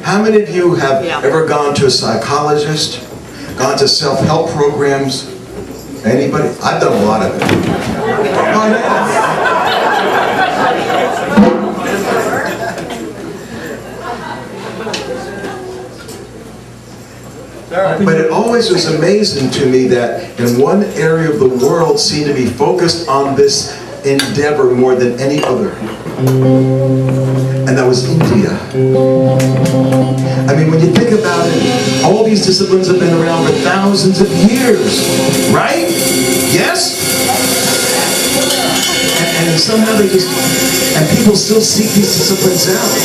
How many of you have ever gone to a psychologist, gone to self-help programs? Anybody? I've done a lot of it. But it always was amazing to me that in one area of the world seemed to be focused on this endeavor more than any other. And that was India. I mean, when you think about it, all these disciplines have been around for thousands of years, right? Yes? And somehow they just, and people still seek these disciplines out.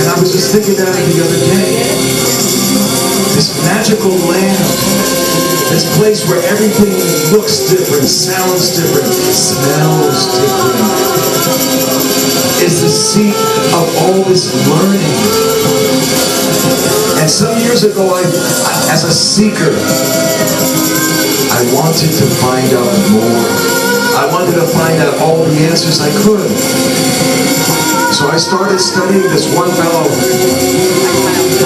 And I was just thinking about it the other day. This magical land, this place where everything looks different, sounds different, smells different, is the seat of all this learning. And some years ago, as a seeker, I wanted to find out more. I wanted to find out all the answers I could. So I started studying this one fellow,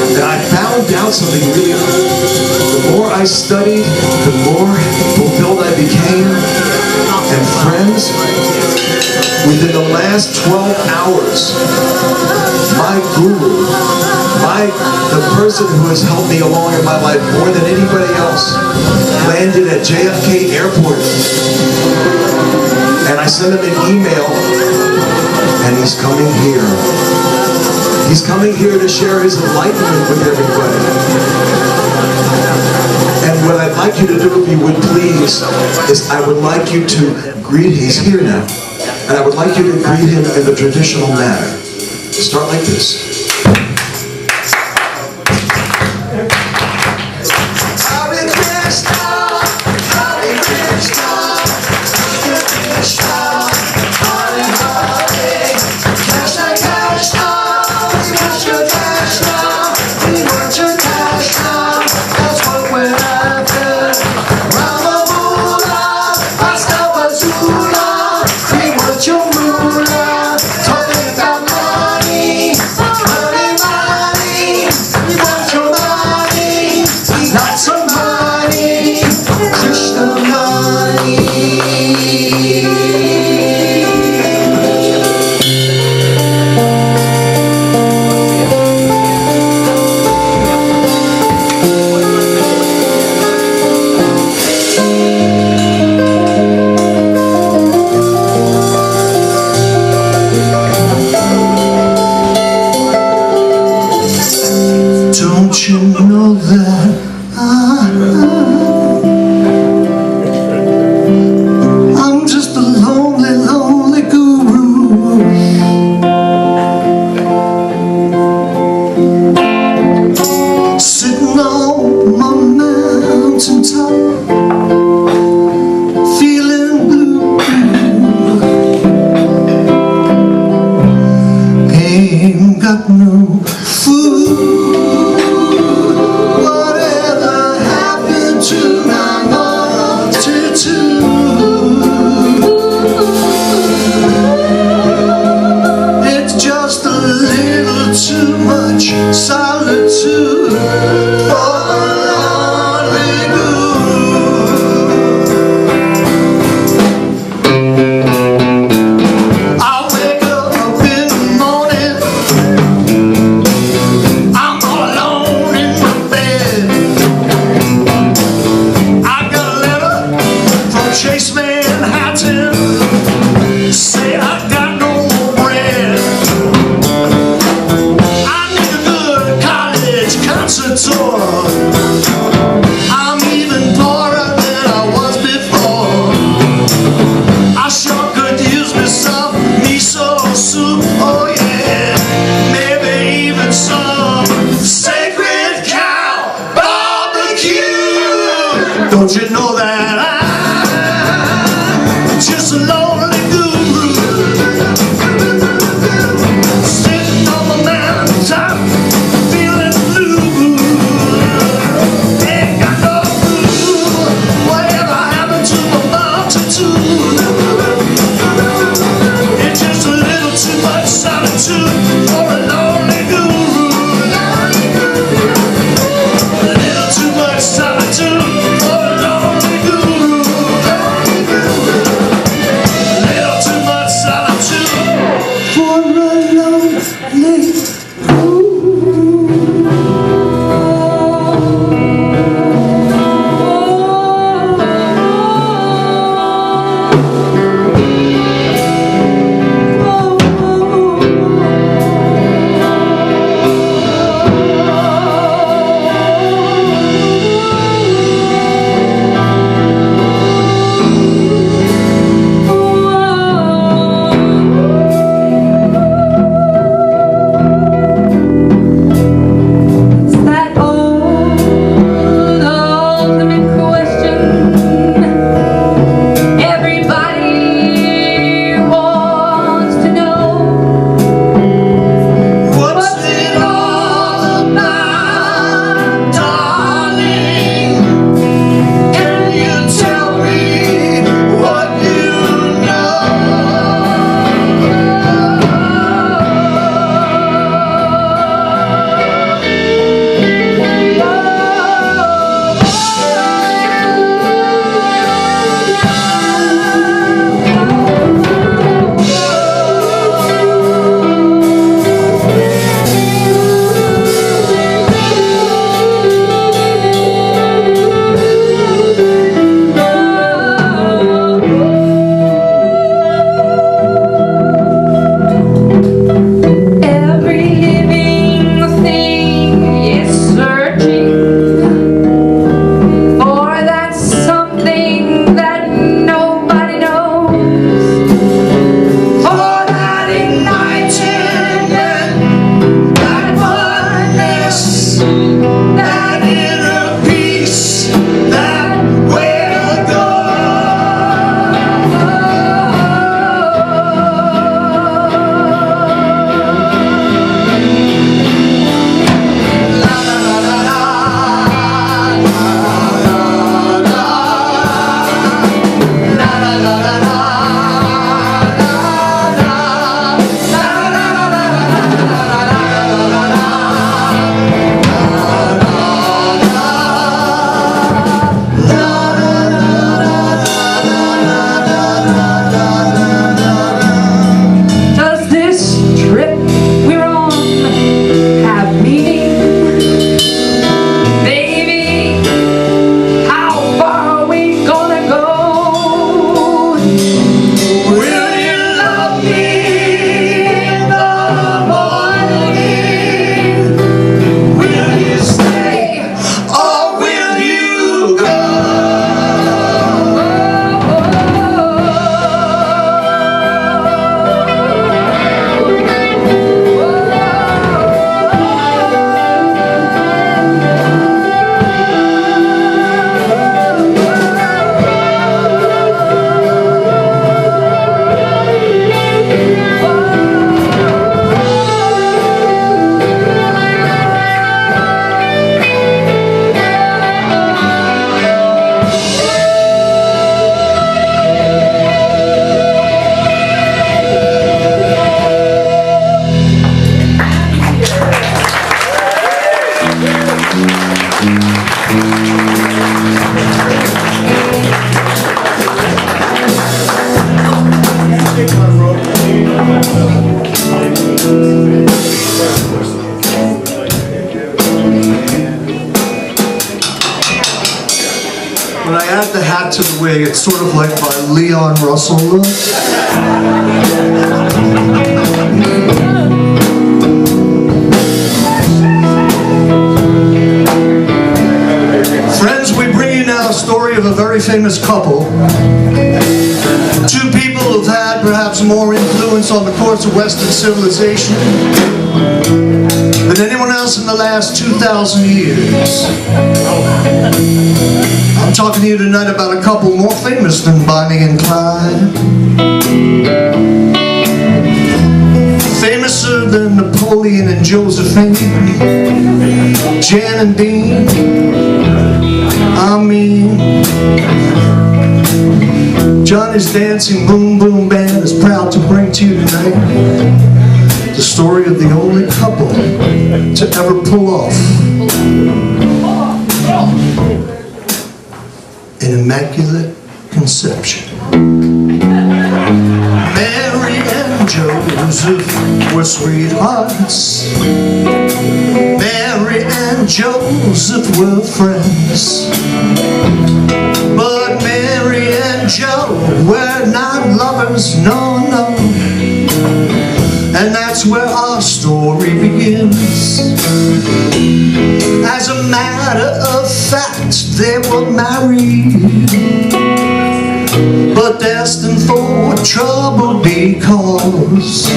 and I found out something really. The more I studied, the more fulfilled I became. And friends, within the last 12 hours, my guru, the person who has helped me along in my life more than anybody else, landed at JFK Airport. And I sent him an email, and he's coming here. He's coming here to share his enlightenment with everybody. And what I'd like you to do, if you would please, is I would like you to greet, he's here now, and I would like you to greet him in the traditional manner. Start like this. Don't you know that I'm just a lonely, lonely guru, sitting on my mountaintop, feeling blue. Ain't got no food. Too much solitude for a lonely guru. I wake up in the morning, I'm all alone in my bed. I got a letter from Chase Manhattan, say I got no more bread. I'm even poorer than I was before. I sure could use me some miso soup, oh yeah, maybe even some sacred cow barbecue. Don't you know that I'm just a lonely guru, sitting on the mountaintop, feeling blue. It's just a little too much solitude. When I add the hat to the wig, it's sort of like my Leon Russell look. Friends, we bring you now a story of a very famous couple. Two people who've had perhaps more influence on the course of Western civilization than anyone else in the last 2,000 years. I'm talking to you tonight about a couple more famous than Bonnie and Clyde. Famouser than Napoleon and Josephine, Jan and Dean. I mean, Johnny's Dancing Boom Boom Band is proud to bring to you tonight the story of the only couple to ever pull off an immaculate conception. Mary and Joseph were sweethearts. Mary and Joseph were friends. But Mary and Joe were not lovers, no, no. And that's where our story begins. As a matter of fact, they were married, but destined for trouble because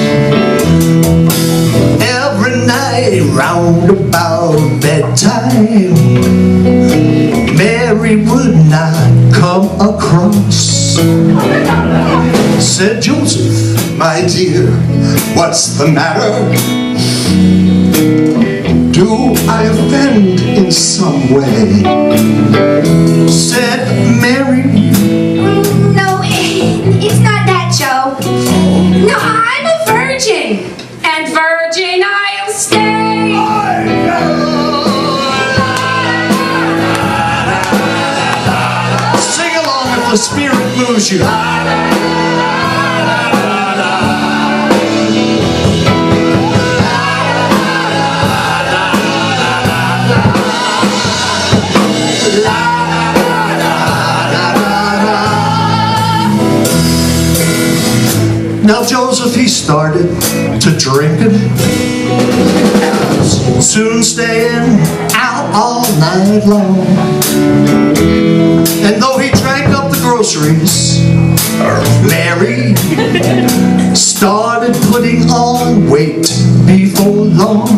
every night round about bedtime, Mary would not come across. Said Joseph, my dear, what's the matter? Do I offend in some way? Said Mary, no, it's not that, Joe. No, I'm a virgin, and virgin I'll stay. Sing along if the spirit moves you. Now Joseph, he started to drinking, soon staying out all night long. And though he drank up the groceries, Mary started putting on weight before long.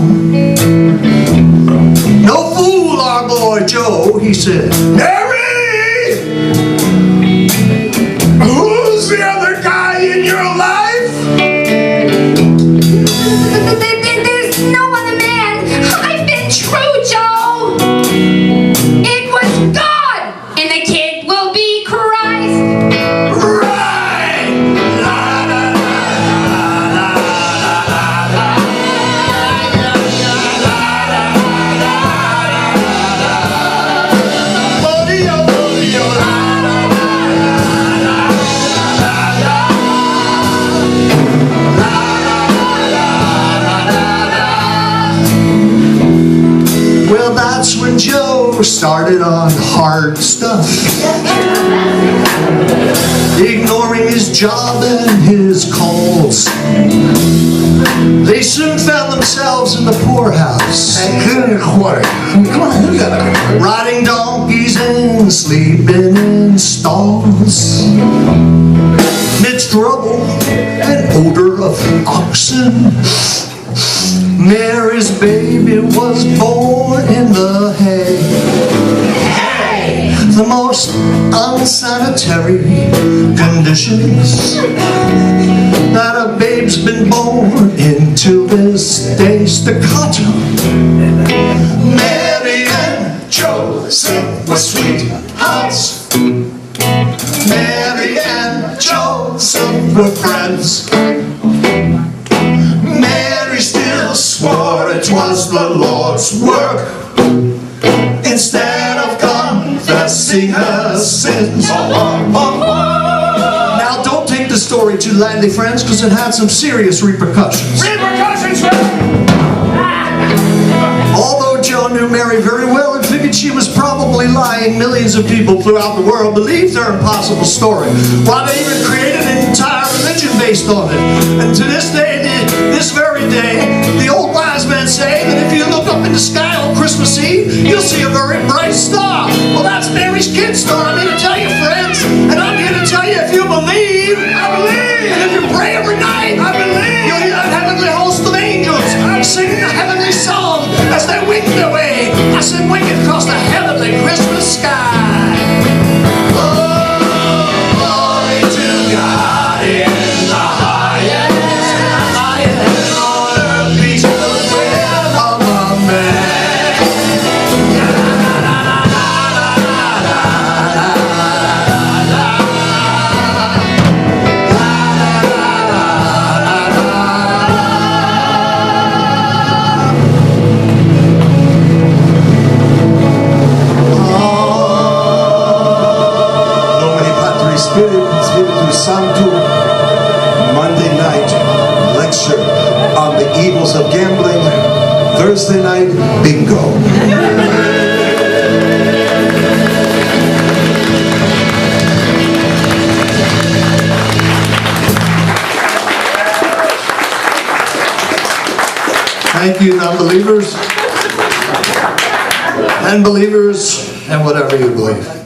No fool, our boy Joe, he said, Mary! Who's the other guy in your life? There's no other man. I've been true, Joe. It was God, and the kid will be Christ. Right! La, la, la, la, la, well, that's when Joe started on hard stuff, ignoring his job and his calls. They soon found themselves in the poorhouse, riding donkeys and sleeping in stalls. Midst rubble and odor of oxen, Mary's baby was born in the hay. The most unsanitary conditions that a babe's been born into this day. Staccato. Mary and Joseph were sweethearts. Mary and Joseph were friends. Mary still swore it was the Lord's work instead of confessing her sins. Now don't take the story too lightly, friends, because it had some serious repercussions. Repercussions, friend! Although Joe knew Mary very well and figured she was probably lying, millions of people throughout the world believed her impossible story. Why, they even created an entire religion based on it. And to this day, this very day, the old wise men say that if you look up in the sky on Christmas Eve, you'll see a very bright star. Well, that's Mary's kid star, I'm here to tell you, friends. And I'm here to tell you, if you believe, I believe. And if you pray every night, I believe. You'll hear that heavenly host of angels singing a heavenly song as they winged their way. I said, winging across the heavenly Christmas sky. Oh, glory to God in the highest, and on earth peace goodwill among men. Spiritus Sancto, Monday night lecture on the evils of gambling, Thursday night bingo. Thank you, non-believers and believers and whatever you believe.